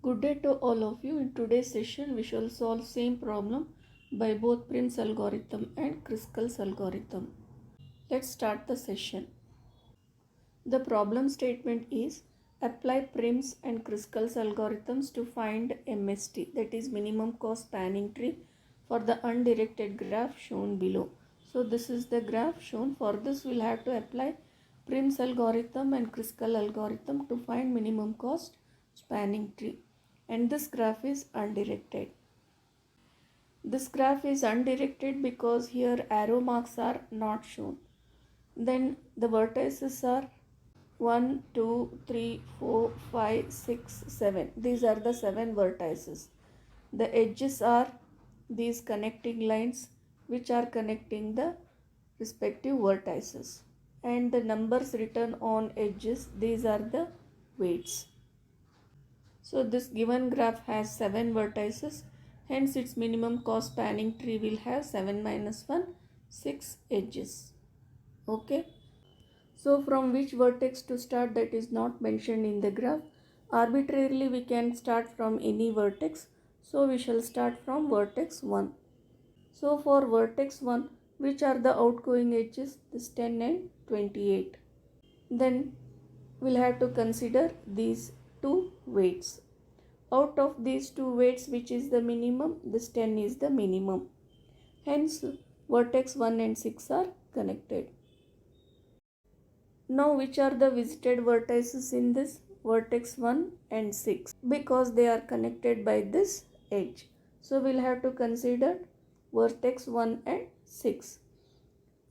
Good day to all of you. In today's session, we shall solve same problem by both Prim's algorithm and Kruskal's algorithm. Let's start the session. The problem statement is apply Prim's and Kruskal's algorithms to find MST, that is minimum cost spanning tree, for the undirected graph shown below. So this is the graph shown. For this, we'll have to apply Prim's algorithm and Kruskal algorithm to find minimum cost spanning tree. And this graph is undirected. This graph is undirected because here arrow marks are not shown. Then the vertices are 1, 2, 3, 4, 5, 6, 7. These are the 7 vertices. The edges are these connecting lines which are connecting the respective vertices. And the numbers written on edges, these are the weights. So this given graph has 7 vertices, hence its minimum cost spanning tree will have 7 minus 1, 6 edges. Okay. So from which vertex to start, that is not mentioned in the graph. Arbitrarily we can start from any vertex. So we shall start from vertex 1. So for vertex 1, which are the outgoing edges? This 10 and 28. Then we'll have to consider these two weights. Out of these two weights, which is the minimum? This 10 is the minimum. Hence, vertex 1 and 6 are connected. Now, which are the visited vertices in this? Vertex 1 and 6, because they are connected by this edge. So, we'll have to consider vertex 1 and 6.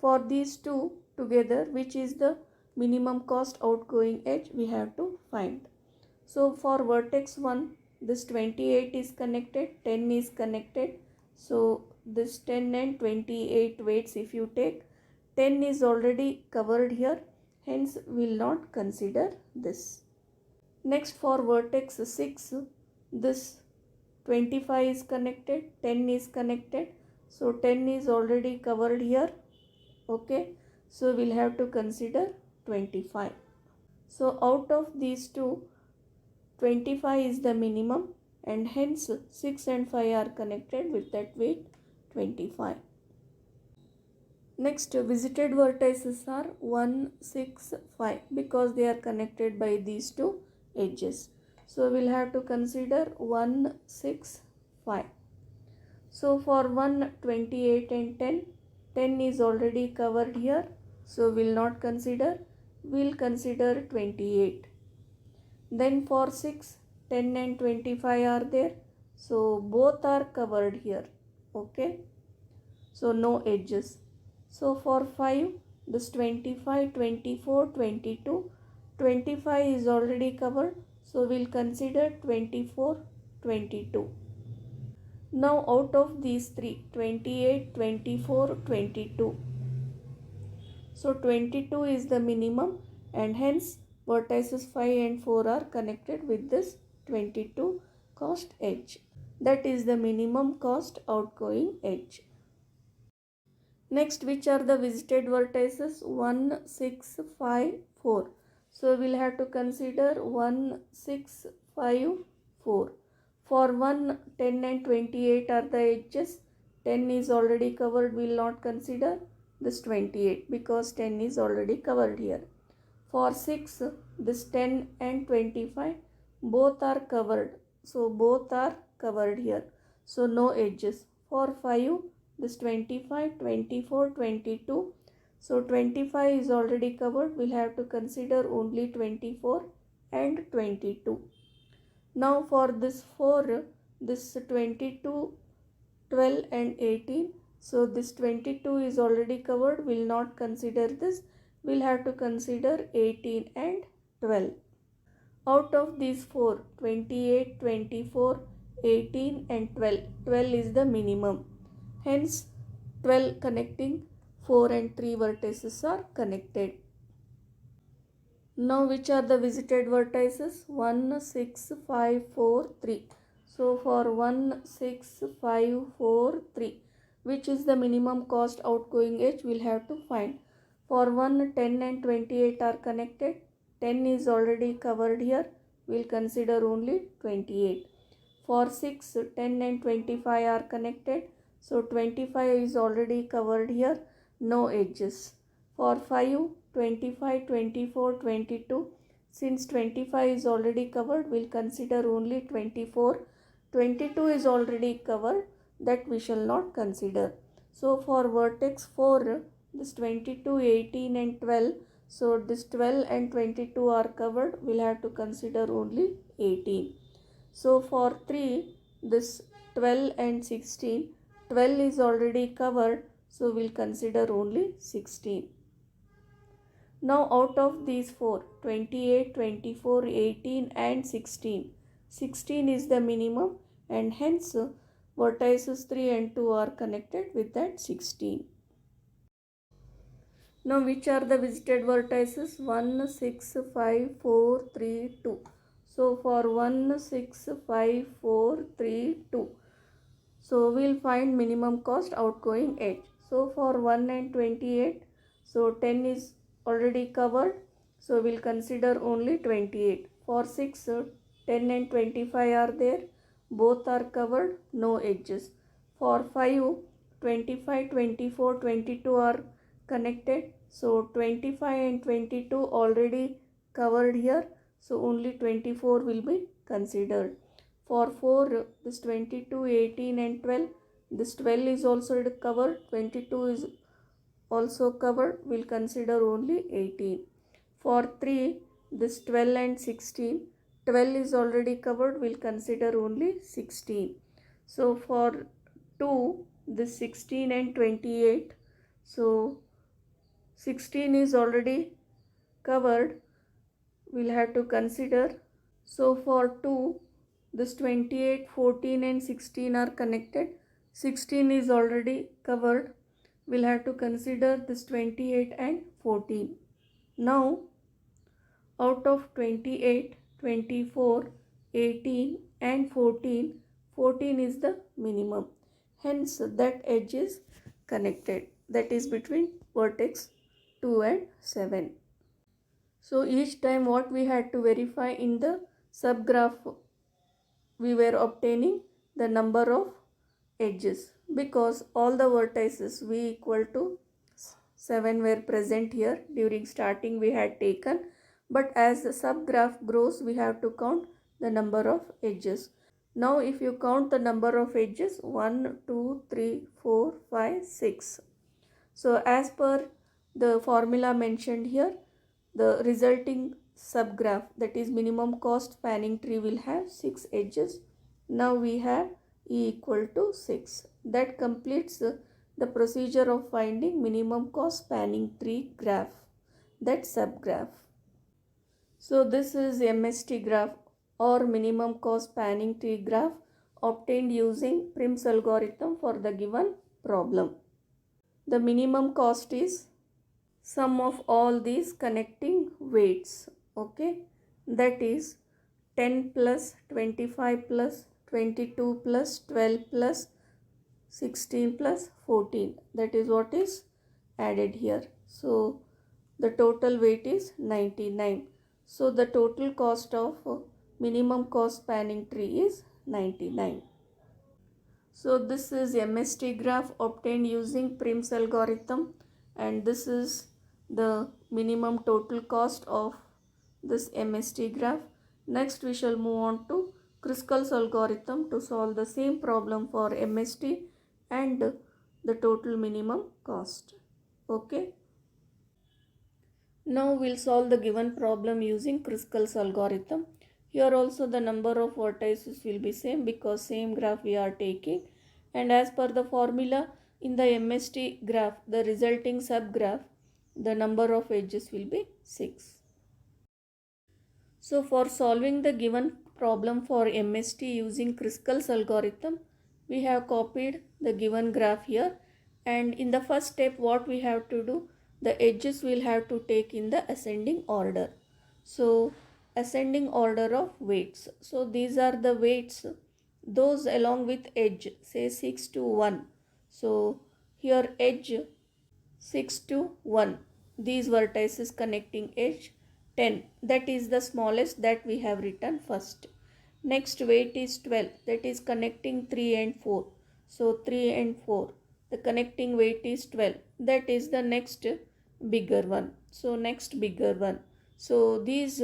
For these two together, which is the minimum cost outgoing edge, we have to find. So, for vertex 1, this 28 is connected, 10 is connected. So, this 10 and 28 weights, if you take, 10 is already covered here, hence we will not consider this. Next, for vertex 6, this 25 is connected, 10 is connected. So, 10 is already covered here. Okay. So, we will have to consider 25. So, out of these two, 25 is the minimum, and hence 6 and 5 are connected with that weight 25. Next, visited vertices are 1, 6, 5, because they are connected by these two edges. So, we will have to consider 1, 6, 5. So, for 1, 28 and 10, 10 is already covered here. So, we will not consider, we will consider 28. Then for 6, 10 and 25 are there. So, both are covered here. Okay. So, no edges. So, for 5, this 25, 24, 22, 25 is already covered. So, we will consider 24, 22. Now, out of these three, 28, 24, 22. So, 22 is the minimum, and hence vertices 5 and 4 are connected with this 22 cost edge. That is the minimum cost outgoing edge. Next, which are the visited vertices? 1, 6, 5, 4. So, we will have to consider 1, 6, 5, 4. For 1, 10 and 28 are the edges. 10 is already covered, we will not consider this 28 because 10 is already covered here. For 6, this 10 and 25 both are covered. So, both are covered here. So, no edges. For 5, this 25, 24, 22. So, 25 is already covered. We will have to consider only 24 and 22. Now, for this 4, this 22, 12 and 18. So, this 22 is already covered. We will not consider this. We will have to consider 18 and 12. Out of these 4, 28, 24, 18 and 12. 12 is the minimum. Hence, 12 connecting 4 and 3 vertices are connected. Now, which are the visited vertices? 1, 6, 5, 4, 3. So, for 1, 6, 5, 4, 3, which is the minimum cost outgoing edge, we will have to find. For 1, 10 and 28 are connected. 10 is already covered here. we'll consider only 28. For 6, 10 and 25 are connected. So 25 is already covered here, no edges. For 5, 25, 24, 22. Since 25 is already covered, we'll consider only 24. 22 is already covered, that we shall not consider. So for vertex 4, this 22, 18 and 12. So this 12 and 22 are covered, we'll have to consider only 18. So for 3, this 12 and 16, 12 is already covered, so we'll consider only 16. Now out of these 4, 28, 24, 18 and 16, 16 is the minimum, and hence vertices 3 and 2 are connected with that 16. Now which are the visited vertices? 1, 6, 5, 4, 3, 2. So for 1, 6, 5, 4, 3, 2. So we'll find minimum cost outgoing edge. So for 1 and 28, so 10 is already covered, so we'll consider only 28. For 6, 10 and 25 are there, both are covered, no edges. For 5, 25, 24, 22 are connected, so 25 and 22 already covered here, so only 24 will be considered. For 4, this 22, 18 and 12, this 12 is also covered, 22 is also covered, we'll consider only 18. For 3, this 12 and 16, 12 is already covered, we'll consider only 16. So for 2, this 16 and 28, so 16 is already covered, we'll have to consider. So for 2, this 28, 14 and 16 are connected. 16 is already covered. We'll have to consider this 28 and 14. Now, out of 28, 24, 18 and 14, 14 is the minimum. Hence, that edge is connected. That is between vertex 2 and 7. So each time what we had to verify in the subgraph, we were obtaining the number of edges, because all the vertices v equal to 7 were present here. During starting we had taken, but as the subgraph grows, we have to count the number of edges. Now if you count the number of edges, 1, 2, 3, 4, 5, 6. So as per the formula mentioned here, the resulting subgraph, that is minimum cost spanning tree, will have 6 edges. Now we have E equal to 6. That completes the procedure of finding minimum cost spanning tree graph, that subgraph. So this is MST graph, or minimum cost spanning tree graph, obtained using Prim's algorithm for the given problem. The minimum cost is sum of all these connecting weights, okay, that is 10 plus 25 plus 22 plus 12 plus 16 plus 14, that is what is added here. So the total weight is 99. So the total cost of minimum cost spanning tree is 99. So this is MST graph obtained using Prim's algorithm, and this is the minimum total cost of this MST graph. Next we shall move on to Kruskal's algorithm to solve the same problem for MST and the total minimum cost. Okay. Now we'll solve the given problem using Kruskal's algorithm. Here also the number of vertices will be same, because same graph we are taking, and as per the formula in the MST graph, the resulting subgraph, the number of edges will be 6. So for solving the given problem for MST using Kruskal's algorithm, we have copied the given graph here, and in the first step what we have to do, the edges will have to take in the ascending order. So ascending order of weights. So these are the weights, those along with edge, say 6 to 1. So here edge 6 to 1, these vertices connecting edge 10, that is the smallest that we have written first. Next weight is 12, that is connecting 3 and 4. So 3 and 4, the connecting weight is 12, that is the next bigger one. So next bigger one. So these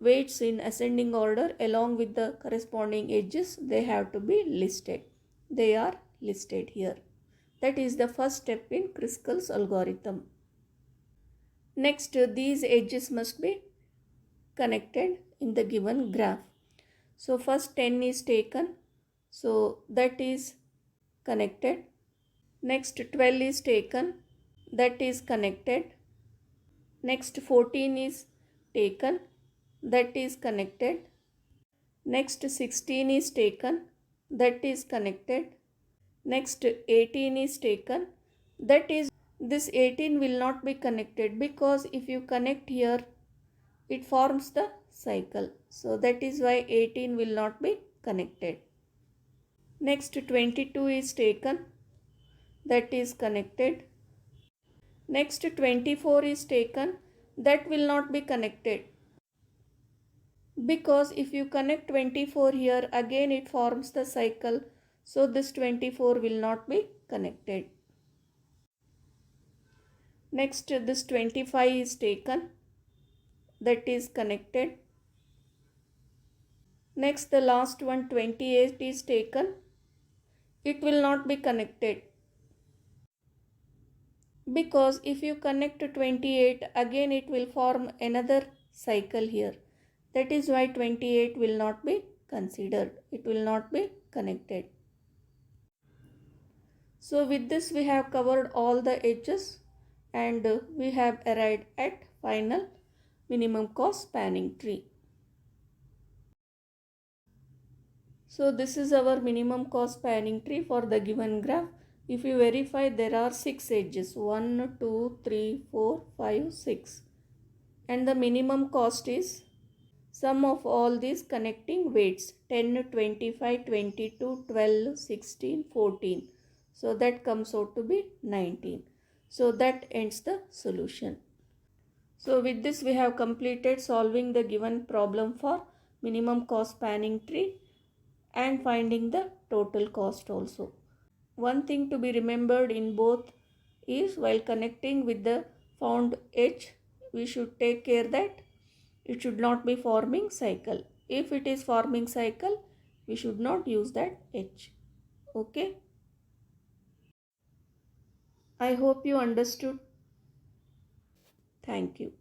weights in ascending order along with the corresponding edges, they have to be listed. They are listed here. That is the first step in Kruskal's algorithm. Next, these edges must be connected in the given graph. So first 10 is taken, so that is connected. Next 12 is taken, that is connected. Next 14 is taken, that is connected. Next 16 is taken, that is connected. Next 18 is taken, that is, this 18 will not be connected because if you connect here, it forms the cycle. So that is why 18 will not be connected. Next 22 is taken, that is connected. Next 24 is taken, that will not be connected because if you connect 24 here, again it forms the cycle. So this 24 will not be connected. Next this 25 is taken, that is connected. Next the last one 28 is taken, it will not be connected because if you connect to 28, again it will form another cycle here. That is why 28 will not be considered, it will not be connected. So with this we have covered all the edges and we have arrived at final minimum cost spanning tree. So this is our minimum cost spanning tree for the given graph. If you verify, there are 6 edges, 1, 2, 3, 4, 5, 6. And the minimum cost is sum of all these connecting weights 10, 25, 22, 12, 16, 14. So that comes out to be 19. So that ends the solution. So with this we have completed solving the given problem for minimum cost spanning tree and finding the total cost also. One thing to be remembered in both is while connecting with the found edge, we should take care that it should not be forming cycle. If it is forming cycle, we should not use that edge. Okay. I hope you understood. Thank you.